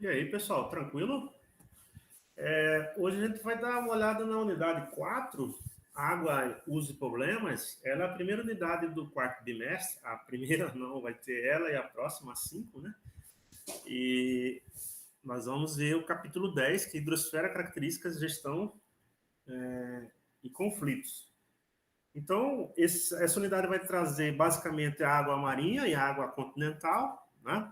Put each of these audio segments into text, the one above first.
E aí, pessoal, tranquilo? Hoje a gente vai dar uma olhada na unidade 4, Água, Uso e Problemas. Ela é a primeira unidade do quarto bimestre. A primeira não, vai ter ela e a próxima, a 5, né? E nós vamos ver o capítulo 10, que é Hidrosfera, Características, Gestão e Conflitos. Então, essa unidade vai trazer basicamente a água marinha e a água continental, né?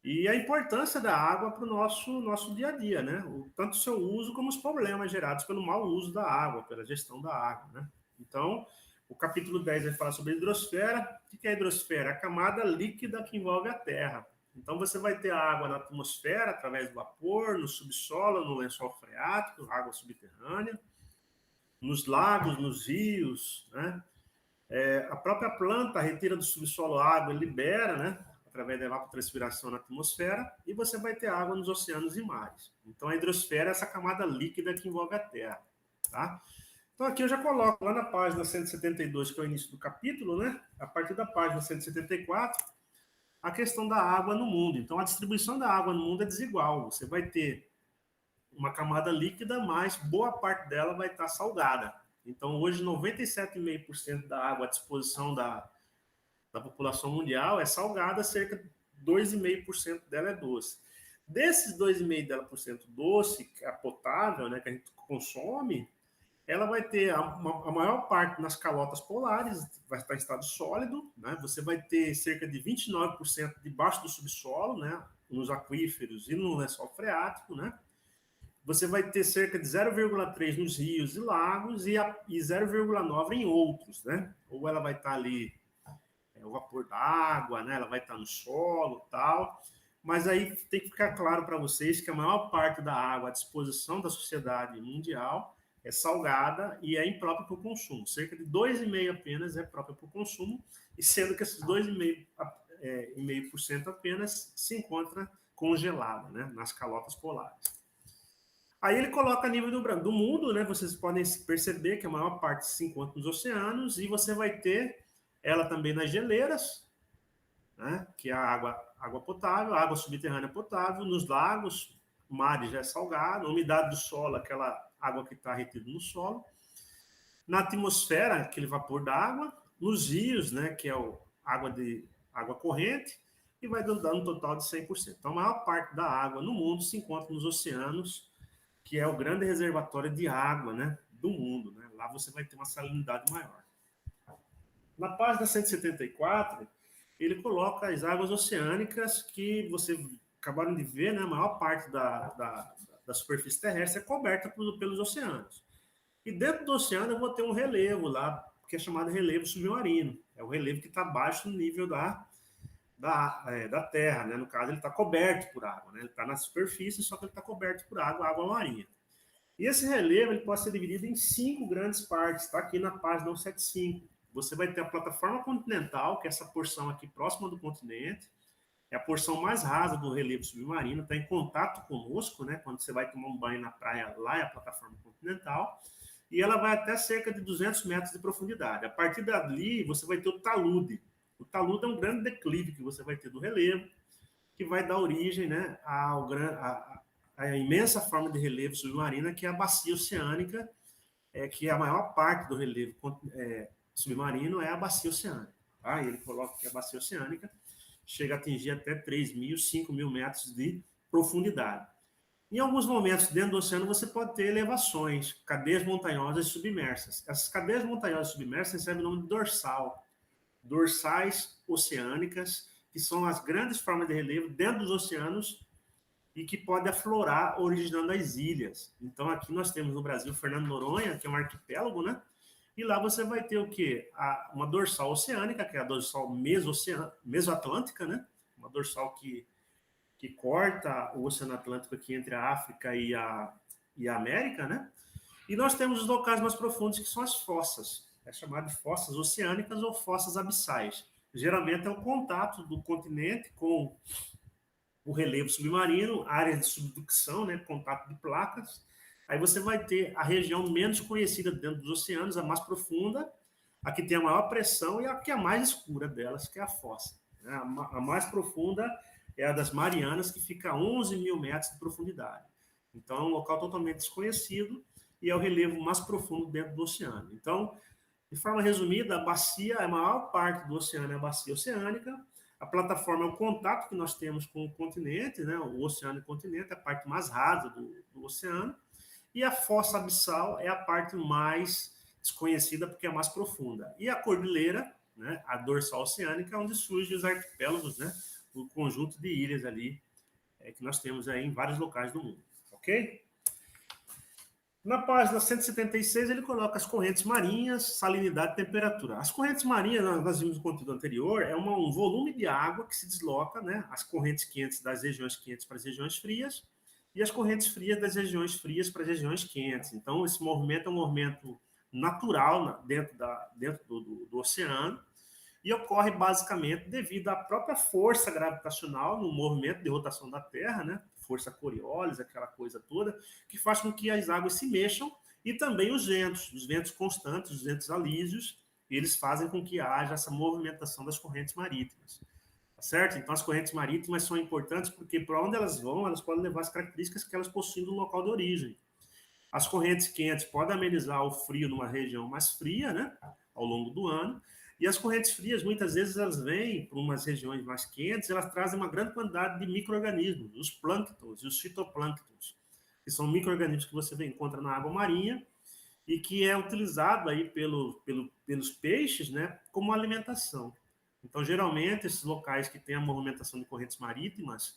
E a importância da água para o nosso dia a dia, né? Tanto o seu uso como os problemas gerados pelo mau uso da água, pela gestão da água, né? Então, o capítulo 10 vai falar sobre a hidrosfera. O que é a hidrosfera? A camada líquida que envolve a Terra. Então, você vai ter a água na atmosfera, através do vapor, no subsolo, no lençol freático, água subterrânea, nos lagos, nos rios, né? A própria planta retira do subsolo água e libera, né? Através da evapotranspiração na atmosfera, e você vai ter água nos oceanos e mares. Então, a hidrosfera é essa camada líquida que envolve a Terra, tá? Então, aqui eu já coloco lá na página 172, que é o início do capítulo, né? A partir da página 174, a questão da água no mundo. Então, a distribuição da água no mundo é desigual. Você vai ter uma camada líquida, mas boa parte dela vai estar salgada. Então, hoje, 97,5% da água à disposição da população mundial é salgada, cerca de 2,5% dela é doce. Desses 2,5% doce, que é potável, né, que a gente consome, ela vai ter a maior parte nas calotas polares, vai estar em estado sólido, né? Você vai ter cerca de 29% debaixo do subsolo, né, nos aquíferos e no lençol freático, né? Você vai ter cerca de 0,3 nos rios e lagos e 0,9 em outros, né? Ou ela vai estar ali o vapor da água, né? Ela vai estar no solo, tal. Mas aí tem que ficar claro para vocês que a maior parte da água à disposição da sociedade mundial é salgada e é imprópria para o consumo. Cerca de 2,5% apenas é própria para o consumo, e sendo que esses 2,5% apenas se encontra congelada, né? Nas calotas polares. Aí ele coloca a nível do mundo, né? Vocês podem perceber que a maior parte se encontra nos oceanos, e você vai ter ela também nas geleiras, né? Que é a água potável, a água subterrânea potável, nos lagos, mares já é salgado, a umidade do solo, aquela água que está retida no solo, na atmosfera, aquele vapor da água, nos rios, né? Que é água corrente, e vai dando um total de 100%. Então, a maior parte da água no mundo se encontra nos oceanos, que é o grande reservatório de água, né, do mundo, né? Lá você vai ter uma salinidade maior. Na página 174, ele coloca as águas oceânicas, que vocês acabaram de ver, né? A maior parte da superfície terrestre é coberta pelos oceanos. E dentro do oceano eu vou ter um relevo lá, que é chamado relevo submarino. É o relevo que está abaixo do nível da terra, né? No caso, ele está coberto por água, né? Ele está na superfície, só que ele está coberto por água marinha. E esse relevo ele pode ser dividido em 5 grandes partes, está aqui na página 175. Você vai ter a plataforma continental, que é essa porção aqui próxima do continente, é a porção mais rasa do relevo submarino, está em contato conosco, né? Quando você vai tomar um banho na praia, lá é a plataforma continental, e ela vai até cerca de 200 metros de profundidade. A partir dali, você vai ter o talude. O talude é um grande declive que você vai ter do relevo, que vai dar origem, né, a imensa forma de relevo submarina, que é a bacia oceânica, que é a maior parte do relevo submarino é a bacia oceânica. Tá? E ele coloca que a bacia oceânica chega a atingir até 3.000, 5.000 metros de profundidade. Em alguns momentos dentro do oceano você pode ter elevações, cadeias montanhosas submersas. Essas cadeias montanhosas submersas recebem o nome de dorsal, dorsais oceânicas, que são as grandes formas de relevo dentro dos oceanos e que pode aflorar originando as ilhas. Então aqui nós temos no Brasil Fernando Noronha, que é um arquipélago, né? E lá você vai ter o quê? Uma dorsal oceânica, que é a dorsal mesoatlântica, né? Uma dorsal que corta o Oceano Atlântico aqui entre a África e a América, né? E nós temos os locais mais profundos, que são as fossas. É chamado de fossas oceânicas ou fossas abissais. Geralmente é o contato do continente com o relevo submarino, áreas de subducção, né, contato de placas. Aí você vai ter a região menos conhecida dentro dos oceanos, a mais profunda, a que tem a maior pressão e a que é a mais escura delas, que é a fossa. A mais profunda é a das Marianas, que fica a 11 mil metros de profundidade. Então, é um local totalmente desconhecido e é o relevo mais profundo dentro do oceano. Então, de forma resumida, a bacia, a maior parte do oceano é a bacia oceânica. A plataforma é o contato que nós temos com o continente, né? O oceano e o continente, a parte mais rasa do oceano. E a fossa abissal é a parte mais desconhecida, porque é a mais profunda. E a cordilheira, né? A dorsal oceânica, é onde surgem os arquipélagos, né? O conjunto de ilhas ali, que nós temos aí em vários locais do mundo. Ok? Na página 176, ele coloca as correntes marinhas, salinidade e temperatura. As correntes marinhas, nós vimos no conteúdo anterior, é um volume de água que se desloca, né? As correntes quentes das regiões quentes para as regiões frias e as correntes frias das regiões frias para as regiões quentes. Então, esse movimento é um movimento natural dentro do oceano e ocorre basicamente devido à própria força gravitacional no movimento de rotação da Terra, né? Força Coriolis, aquela coisa toda, que faz com que as águas se mexam, e também os ventos constantes, os ventos alísios, eles fazem com que haja essa movimentação das correntes marítimas. Tá certo? Então, as correntes marítimas são importantes porque, para onde elas vão, elas podem levar as características que elas possuem do local de origem. As correntes quentes podem amenizar o frio numa região mais fria, né? Ao longo do ano. E as correntes frias, muitas vezes, elas vêm para umas regiões mais quentes, elas trazem uma grande quantidade de micro-organismos, os plânctons e os fitoplânctons, que são micro-organismos que você encontra na água marinha e que é utilizado aí pelos peixes, né, como alimentação. Então, geralmente, esses locais que têm a movimentação de correntes marítimas,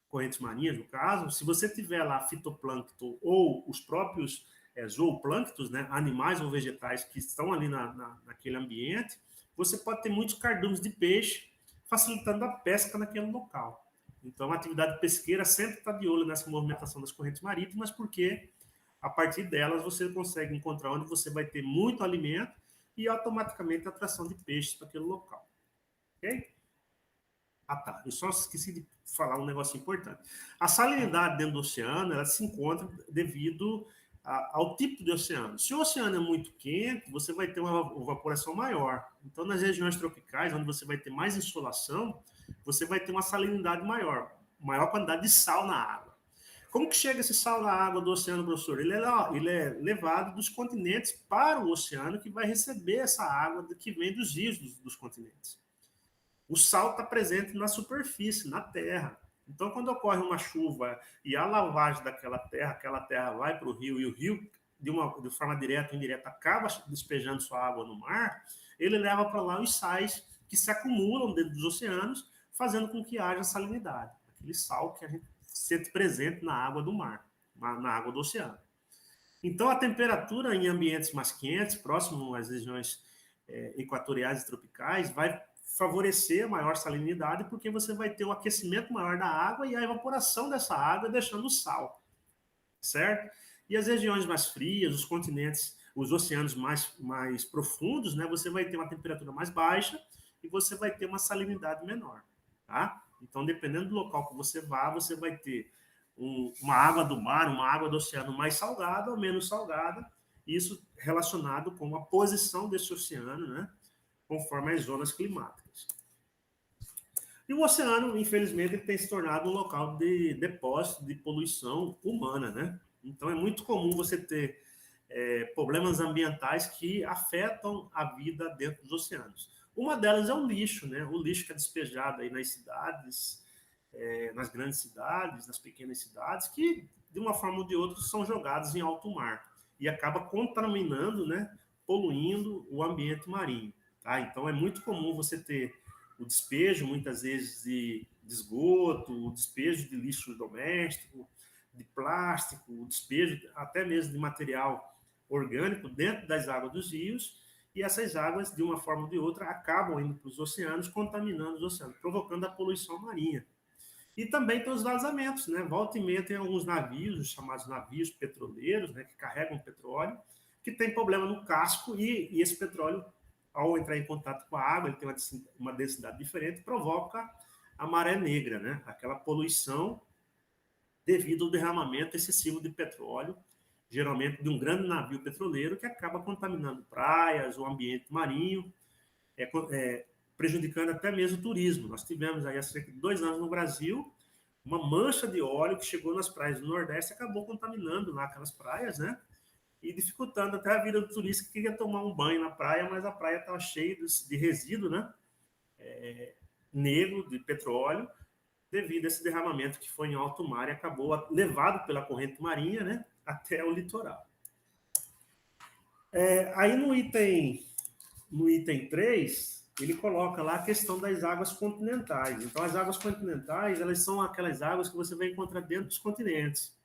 correntes marinhas, no caso, se você tiver lá fitoplâncton ou os próprios zooplânctons, né, animais ou vegetais que estão ali naquele ambiente, você pode ter muitos cardumes de peixe, facilitando a pesca naquele local. Então, a atividade pesqueira sempre está de olho nessa movimentação das correntes marítimas, porque a partir delas você consegue encontrar onde você vai ter muito alimento e automaticamente a atração de peixes para aquele local. Ok? Ah, tá. Eu só esqueci de falar um negócio importante. A salinidade dentro do oceano, ela se encontra devido ao tipo de oceano. Se o oceano é muito quente, você vai ter uma evaporação maior. Então, nas regiões tropicais, onde você vai ter mais insolação, você vai ter uma salinidade maior quantidade de sal na água. Como que chega esse sal na água do oceano, professor? Ele é levado dos continentes para o oceano, que vai receber essa água que vem dos rios dos continentes. O sal está presente na superfície, na terra. Então, quando ocorre uma chuva e a lavagem daquela terra, aquela terra vai para o rio e o rio, de forma direta ou indireta, acaba despejando sua água no mar, ele leva para lá os sais que se acumulam dentro dos oceanos, fazendo com que haja salinidade. Aquele sal que a gente sente presente na água do mar, na água do oceano. Então, a temperatura em ambientes mais quentes, próximo às regiões equatoriais e tropicais, vai favorecer a maior salinidade, porque você vai ter um aquecimento maior da água e a evaporação dessa água deixando o sal, certo? E as regiões mais frias, os continentes, os oceanos mais profundos, né, você vai ter uma temperatura mais baixa e você vai ter uma salinidade menor, tá? Então, dependendo do local que você vá, você vai ter uma água do mar, uma água do oceano mais salgada ou menos salgada, isso relacionado com a posição desse oceano, né, conforme as zonas climáticas. E o oceano, infelizmente, ele tem se tornado um local de depósito de poluição humana, né? Então, é muito comum você ter problemas ambientais que afetam a vida dentro dos oceanos. Uma delas é o lixo, né? O lixo que é despejado aí nas cidades, nas grandes cidades, nas pequenas cidades, que, de uma forma ou de outra, são jogados em alto mar e acaba contaminando, né? Poluindo o ambiente marinho. Tá? Então, é muito comum você ter o despejo, muitas vezes, de esgoto, o despejo de lixo doméstico, de plástico, o despejo até mesmo de material orgânico dentro das águas dos rios, e essas águas, de uma forma ou de outra, acabam indo para os oceanos, contaminando os oceanos, provocando a poluição marinha. E também tem os vazamentos, né? Volta e meia tem alguns navios, os chamados navios petroleiros, né, que carregam petróleo, que tem problema no casco e esse petróleo, ao entrar em contato com a água, ele tem uma densidade diferente, provoca a maré negra, né? Aquela poluição devido ao derramamento excessivo de petróleo, geralmente de um grande navio petroleiro, que acaba contaminando praias, o ambiente marinho, prejudicando até mesmo o turismo. Nós tivemos aí há cerca de 2 anos no Brasil uma mancha de óleo que chegou nas praias do Nordeste e acabou contaminando lá aquelas praias, né? E dificultando até a vida do turista que queria tomar um banho na praia, mas a praia estava cheia de resíduo, né? Negro, de petróleo, devido a esse derramamento que foi em alto mar e acabou levado pela corrente marinha, né? Até o litoral. Aí no item 3, ele coloca lá a questão das águas continentais. Então, as águas continentais, elas são aquelas águas que você vai encontrar dentro dos continentes.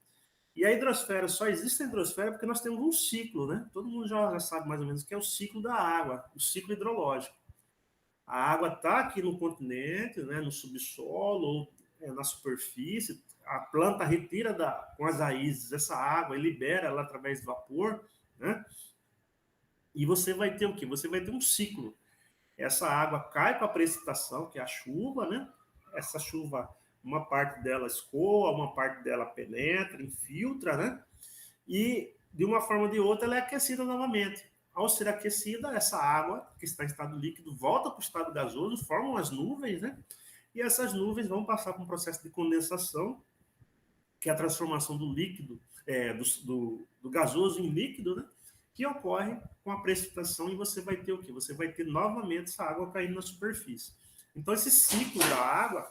E a hidrosfera, só existe a hidrosfera porque nós temos um ciclo, né? Todo mundo já sabe mais ou menos o que é o ciclo da água, o ciclo hidrológico. A água está aqui no continente, né, no subsolo, ou na superfície, a planta retira com as raízes essa água e libera ela através do vapor, né? E você vai ter o quê? Você vai ter um ciclo. Essa água cai para a precipitação, que é a chuva, né? Essa chuva, uma parte dela escoa, uma parte dela penetra, infiltra, né? E, de uma forma ou de outra, ela é aquecida novamente. Ao ser aquecida, essa água, que está em estado líquido, volta para o estado gasoso, formam as nuvens, né? E essas nuvens vão passar por um processo de condensação, que é a transformação do líquido, do gasoso em líquido, né? Que ocorre com a precipitação e você vai ter o quê? Você vai ter novamente essa água caindo na superfície. Então, esse ciclo da água,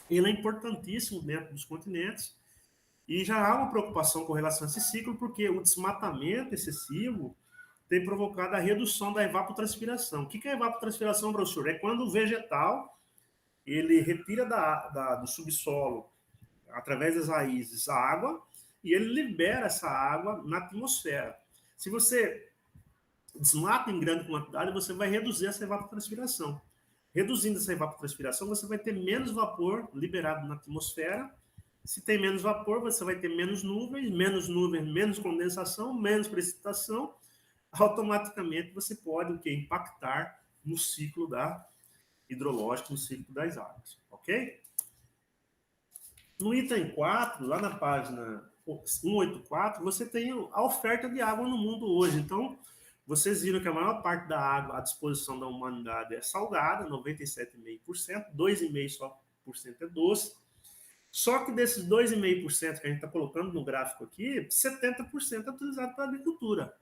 ele é importantíssimo dentro dos continentes e já há uma preocupação com relação a esse ciclo, porque o desmatamento excessivo tem provocado a redução da evapotranspiração. O que é evapotranspiração, professor? É quando o vegetal ele retira do subsolo, através das raízes, a água e ele libera essa água na atmosfera. Se você desmata em grande quantidade, você vai reduzir essa evapotranspiração. Reduzindo essa evapotranspiração, você vai ter menos vapor liberado na atmosfera. Se tem menos vapor, você vai ter menos nuvens, menos condensação, menos precipitação. Automaticamente você pode impactar no ciclo hidrológico, no ciclo das águas, ok? No item 4, lá na página 184, você tem a oferta de água no mundo hoje. Então, vocês viram que a maior parte da água à disposição da humanidade é salgada, 97,5%, 2,5% só por cento é doce. Só que desses 2,5% que a gente está colocando no gráfico aqui, 70% é utilizado para a agricultura.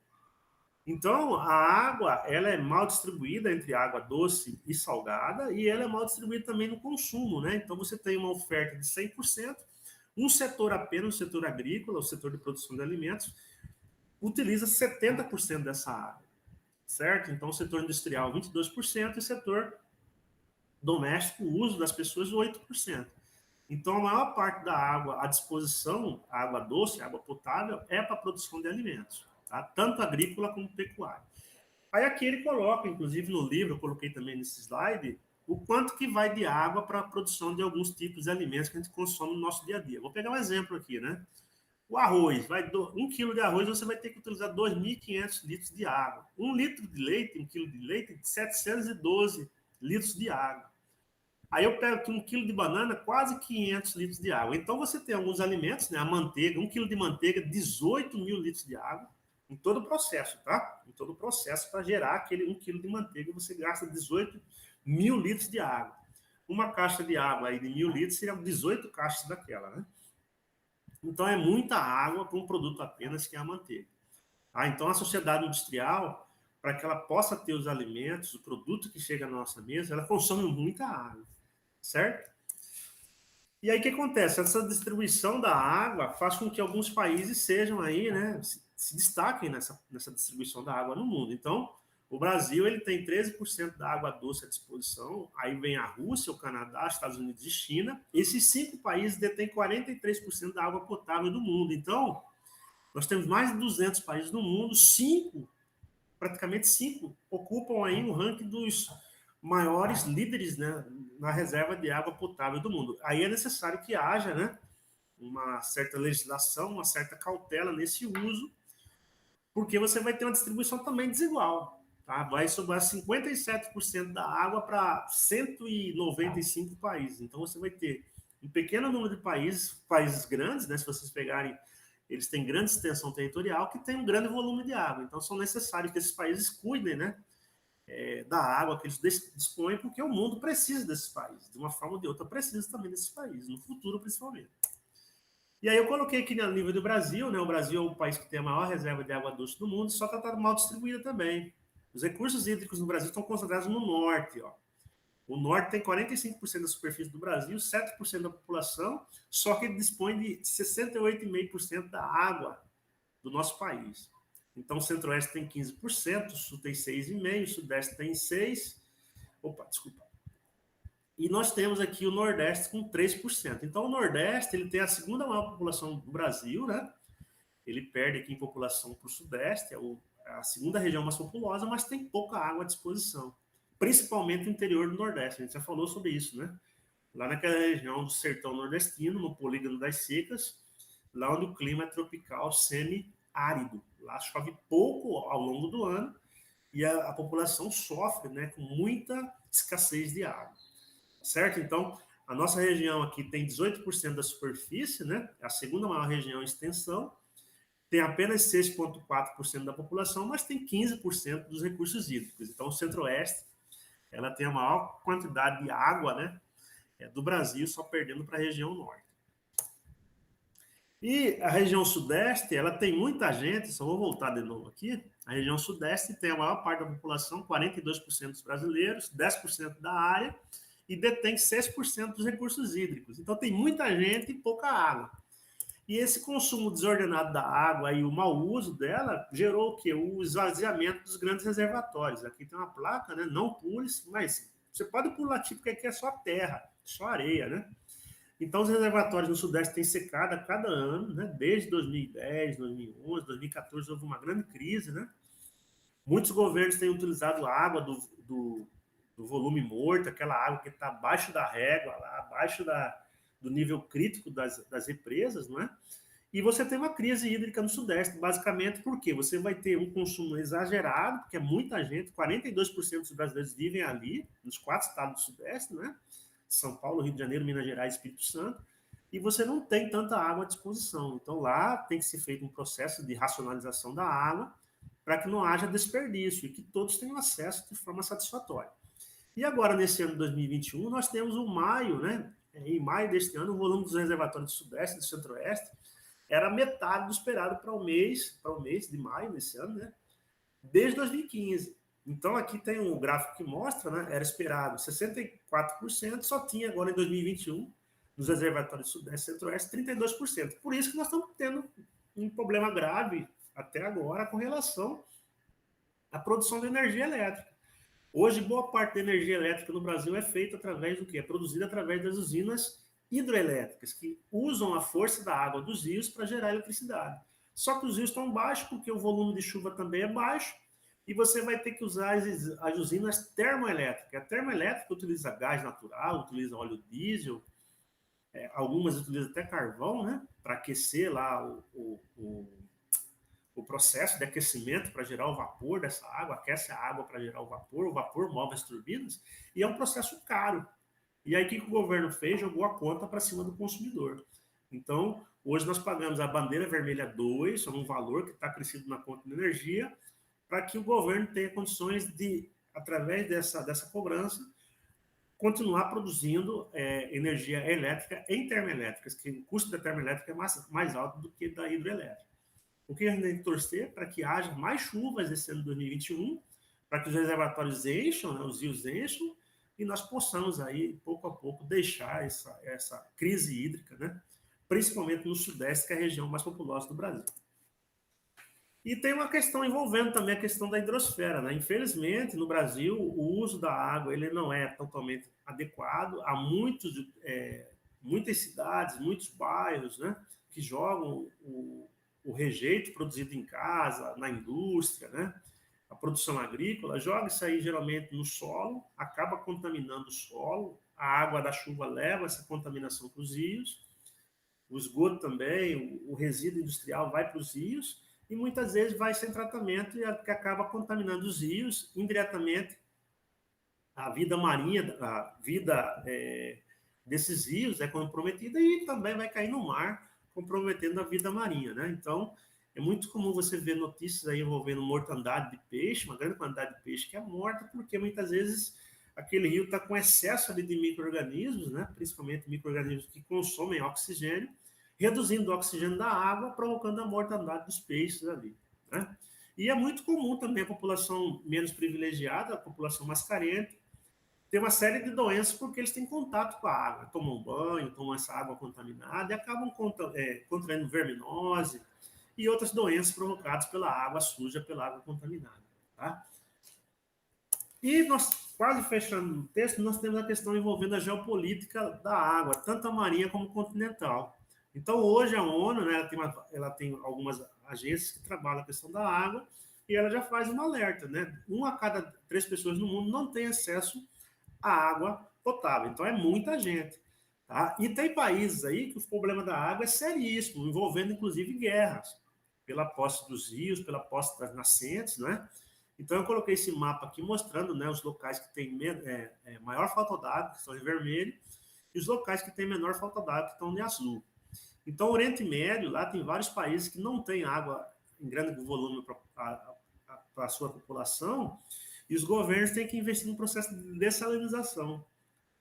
Então, a água ela é mal distribuída entre água doce e salgada e ela é mal distribuída também no consumo, né? Então, você tem uma oferta de 100%, um setor apenas, o setor agrícola, o setor de produção de alimentos, utiliza 70% dessa água, certo? Então, o setor industrial, 22%, e o setor doméstico, o uso das pessoas, 8%. Então, a maior parte da água à disposição, a água doce, a água potável, é para a produção de alimentos. Tá? Tanto agrícola como pecuária. Aí aqui ele coloca, inclusive no livro, eu coloquei também nesse slide, o quanto que vai de água para a produção de alguns tipos de alimentos que a gente consome no nosso dia a dia. Vou pegar um exemplo aqui, né? O arroz, 1 quilo de arroz você vai ter que utilizar 2.500 litros de água. 1 litro de leite, 1 quilo de leite, 712 litros de água. Aí eu pego aqui 1 quilo de banana, quase 500 litros de água. Então você tem alguns alimentos, né? A manteiga, 1 quilo de manteiga, 18 mil litros de água. Em todo o processo, tá? Em todo o processo para gerar aquele 1 quilo de manteiga, você gasta 18 mil litros de água. Uma caixa de água aí de 1.000 litros seria 18 caixas daquela, né? Então é muita água para um produto apenas que é a manteiga. Tá? Então a sociedade industrial, para que ela possa ter os alimentos, o produto que chega na nossa mesa, ela consome muita água, certo? E aí o que acontece? Essa distribuição da água faz com que alguns países sejam aí, né, se destaquem nessa distribuição da água no mundo. Então, o Brasil ele tem 13% da água doce à disposição, aí vem a Rússia, o Canadá, Estados Unidos e China. Esses 5 países detêm 43% da água potável do mundo. Então, nós temos mais de 200 países no mundo, praticamente 5, ocupam aí o ranking dos maiores líderes, né, na reserva de água potável do mundo. Aí é necessário que haja, né, uma certa legislação, uma certa cautela nesse uso, porque você vai ter uma distribuição também desigual. Tá? Vai sobrar 57% da água para 195 países. Então, você vai ter um pequeno número de países grandes, né? Se vocês pegarem, eles têm grande extensão territorial, que tem um grande volume de água. Então, são necessários que esses países cuidem, né? da água que eles dispõem, porque o mundo precisa desses países. De uma forma ou de outra, precisa também desses países, no futuro principalmente. E aí eu coloquei aqui no nível do Brasil, né? O Brasil é o país que tem a maior reserva de água doce do mundo, só que ela está mal distribuída também. Os recursos hídricos no Brasil estão concentrados no norte, ó. O norte tem 45% da superfície do Brasil, 7% da população, só que ele dispõe de 68,5% da água do nosso país. Então, o centro-oeste tem 15%, o sul tem 6,5%, o sudeste tem 6%. Opa, desculpa. E nós temos aqui o Nordeste com 3%. Então, o Nordeste ele tem a segunda maior população do Brasil, né? Ele perde aqui em população para o Sudeste, é a segunda região mais populosa, mas tem pouca água à disposição. Principalmente no interior do Nordeste. A gente já falou sobre isso, né? Lá naquela região do sertão nordestino, no polígono das secas, lá onde o clima é tropical semi-árido. Lá chove pouco ao longo do ano e a população sofre, né, com muita escassez de água. Certo? Então, a nossa região aqui tem 18% da superfície, né? É a segunda maior região em extensão, tem apenas 6,4% da população, mas tem 15% dos recursos hídricos. Então, o Centro-Oeste, ela tem a maior quantidade de água, né, do Brasil, só perdendo para a região Norte. E a região Sudeste, ela tem muita gente, só vou voltar de novo aqui, a região Sudeste tem a maior parte da população, 42% dos brasileiros, 10% da área, e detém 6% dos recursos hídricos. Então, tem muita gente e pouca água. E esse consumo desordenado da água e o mau uso dela gerou o quê? O esvaziamento dos grandes reservatórios. Aqui tem uma placa, né? Não pule, mas você pode pular aqui porque aqui é só terra, só areia, né? Então, os reservatórios no Sudeste têm secado a cada ano, né? Desde 2010, 2011, 2014, houve uma grande crise, né? Muitos governos têm utilizado água do volume morto, aquela água que está abaixo da régua, lá, abaixo do nível crítico das represas, não é? E você tem uma crise hídrica no Sudeste, basicamente porque você vai ter um consumo exagerado, porque é muita gente, 42% dos brasileiros vivem ali, nos 4 estados do Sudeste, né? São Paulo, Rio de Janeiro, Minas Gerais e Espírito Santo, e você não tem tanta água à disposição. Então, lá tem que ser feito um processo de racionalização da água para que não haja desperdício e que todos tenham acesso de forma satisfatória. E agora, nesse ano de 2021, nós temos o maio, né? Em maio deste ano, o volume dos reservatórios do Sudeste e do Centro-Oeste era metade do esperado para o mês de maio desse ano, né? Desde 2015. Então, aqui tem um gráfico que mostra, né? Era esperado 64%, só tinha agora em 2021, nos reservatórios do Sudeste e Centro-Oeste, 32%. Por isso que nós estamos tendo um problema grave até agora com relação à produção de energia elétrica. Hoje, boa parte da energia elétrica no Brasil é feita através do quê? É produzida através das usinas hidroelétricas, que usam a força da água dos rios para gerar eletricidade. Só que os rios estão baixos, porque o volume de chuva também é baixo, e você vai ter que usar as usinas termoelétricas. A termoelétrica utiliza gás natural, utiliza óleo diesel, algumas utilizam até carvão, né? Para aquecer lá o processo de aquecimento para gerar o vapor dessa água, aquece a água para gerar o vapor move as turbinas, e é um processo caro. E aí o que o governo fez? Jogou a conta para cima do consumidor. Então, hoje nós pagamos a bandeira vermelha 2, um valor que está crescido na conta de energia, para que o governo tenha condições de, através dessa cobrança, continuar produzindo energia elétrica em termoelétricas, que o custo da termoelétrica é mais alto do que da hidroelétrica. O que a gente tem que torcer para que haja mais chuvas esse ano de 2021, para que os reservatórios encham, né, os rios encham, e nós possamos aí, pouco a pouco, deixar essa crise hídrica, né, principalmente no Sudeste, que é a região mais populosa do Brasil. E tem uma questão envolvendo também a questão da hidrosfera, né? Infelizmente, no Brasil, o uso da água ele não é totalmente adequado. Há muitas cidades, muitos bairros, né, que jogam o rejeito produzido em casa, na indústria, né? A produção agrícola, joga isso aí geralmente no solo, acaba contaminando o solo, a água da chuva leva essa contaminação para os rios, o esgoto também, o resíduo industrial vai para os rios, e muitas vezes vai sem tratamento e acaba contaminando os rios, indiretamente a vida marinha, a vida desses rios é comprometida e também vai cair no mar, comprometendo a vida marinha, né? Então, É muito comum você ver notícias aí envolvendo mortandade de peixe, uma grande quantidade de peixe que é morta, porque muitas vezes aquele rio está com excesso ali de micro-organismos, né? Principalmente micro-organismos que consomem oxigênio, reduzindo o oxigênio da água, provocando a mortandade dos peixes ali, né? E é muito comum também a população menos privilegiada, a população mais carente, ter uma série de doenças porque eles têm contato com a água, tomam banho, tomam essa água contaminada e acabam contraindo verminose e outras doenças provocadas pela água suja, pela água contaminada. Tá? E nós, quase fechando o texto, nós temos a questão envolvendo a geopolítica da água, tanto a marinha como continental. Então, hoje a ONU, né, ela tem algumas agências que trabalham a questão da água e ela já faz um alerta, né? 1 a cada 3 pessoas no mundo não tem acesso à água potável. Então, é muita gente. Tá? E tem países aí que o problema da água é seríssimo, envolvendo inclusive guerras, pela posse dos rios, pela posse das nascentes, né? Então, eu coloquei esse mapa aqui mostrando, né, os locais que têm maior falta d'água, que estão em vermelho, e os locais que têm menor falta d'água, que estão em azul. Então, o Oriente Médio, lá tem vários países que não têm água em grande volume para a sua população, e os governos têm que investir no processo de dessalinização,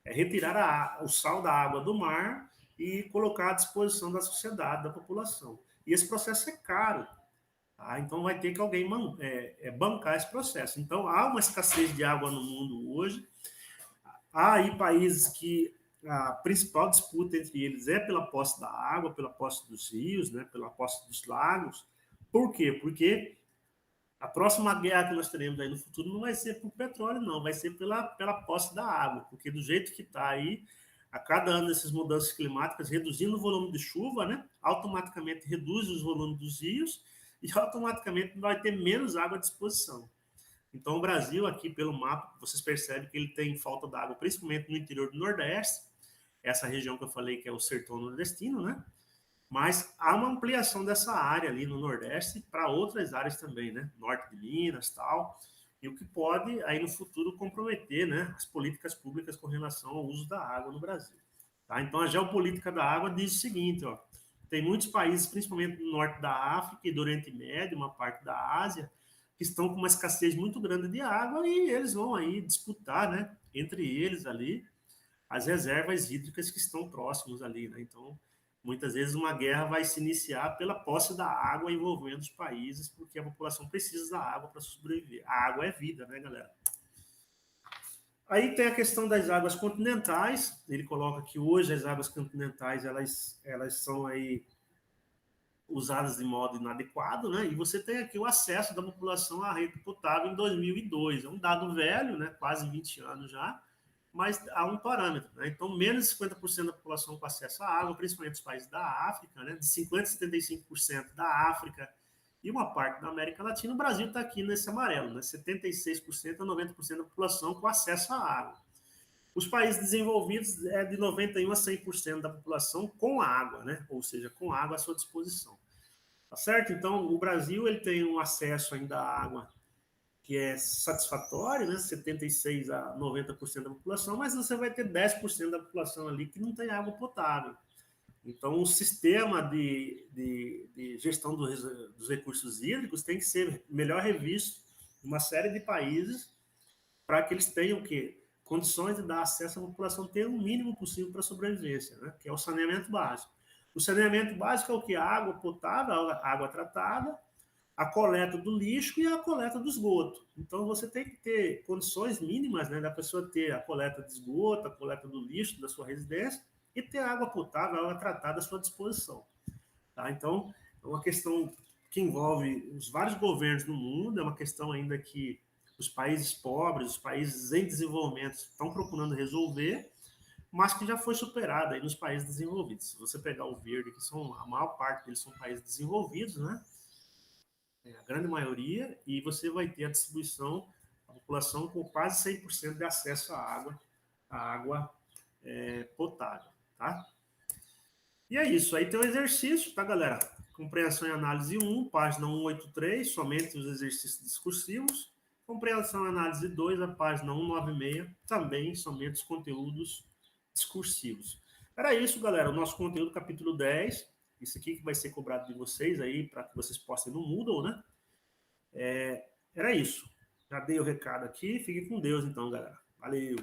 retirar o sal da água do mar e colocar à disposição da sociedade, da população. E esse processo é caro. Tá? Então vai ter que alguém bancar esse processo. Então há uma escassez de água no mundo hoje. Há aí países que a principal disputa entre eles é pela posse da água, pela posse dos rios, né, pela posse dos lagos. Por quê? Porque a próxima guerra que nós teremos aí no futuro não vai ser por petróleo, não, vai ser pela posse da água, porque do jeito que está aí, a cada ano essas mudanças climáticas, reduzindo o volume de chuva, né, automaticamente reduz os volumes dos rios e automaticamente vai ter menos água à disposição. Então, o Brasil, aqui pelo mapa, vocês percebem que ele tem falta d'água, principalmente no interior do Nordeste, essa região que eu falei que é o sertão nordestino, né? Mas há uma ampliação dessa área ali no Nordeste para outras áreas também, né? Norte de Minas, tal, e o que pode aí no futuro comprometer, né, as políticas públicas com relação ao uso da água no Brasil. Tá? Então a geopolítica da água diz o seguinte, ó, tem muitos países, principalmente no norte da África e do Oriente Médio, uma parte da Ásia, que estão com uma escassez muito grande de água e eles vão aí disputar, né, entre eles ali as reservas hídricas que estão próximos ali, né? Então, muitas vezes uma guerra vai se iniciar pela posse da água envolvendo os países, porque a população precisa da água para sobreviver. A água é vida, né, galera? Aí tem a questão das águas continentais. Ele coloca que hoje as águas continentais elas são aí usadas de modo inadequado, né? E você tem aqui o acesso da população à rede potável em 2002. É um dado velho, né? Quase 20 anos já, mas há um parâmetro, né? Então, menos de 50% da população com acesso à água, principalmente os países da África, né? De 50% a 75% da África e uma parte da América Latina, o Brasil está aqui nesse amarelo, né? 76% a 90% da população com acesso à água. Os países desenvolvidos é de 91% a 100% da população com água, né? Ou seja, com água à sua disposição. Tá certo? Então, o Brasil ele tem um acesso ainda à água que é satisfatório, né? 76% a 90% da população, mas você vai ter 10% da população ali que não tem água potável. Então, o sistema de gestão dos recursos hídricos tem que ser melhor revisto em uma série de países para que eles tenham o quê? Condições de dar acesso à população ter o mínimo possível para a sobrevivência, né? Que é o saneamento básico. O saneamento básico é o que? A água potável, a água tratada, a coleta do lixo e a coleta do esgoto. Então, você tem que ter condições mínimas, né, da pessoa ter a coleta de esgoto, a coleta do lixo da sua residência e ter água potável, água tratada à sua disposição. Tá? Então, é uma questão que envolve os vários governos no mundo, é uma questão ainda que os países pobres, os países em desenvolvimento estão procurando resolver, mas que já foi superada aí nos países desenvolvidos. Se você pegar o verde, que são a maior parte deles são países desenvolvidos, né? A grande maioria, e você vai ter a distribuição, a população com quase 100% de acesso à água potável, tá? E é isso, aí tem o exercício, tá, galera? Compreensão e análise 1, página 183, somente os exercícios discursivos. Compreensão e análise 2, a página 196, também somente os conteúdos discursivos. Era isso, galera, o nosso conteúdo capítulo 10. Isso aqui que vai ser cobrado de vocês aí, para que vocês postem no Moodle, né? Era isso. Já dei o recado aqui. Fique com Deus, então, galera. Valeu!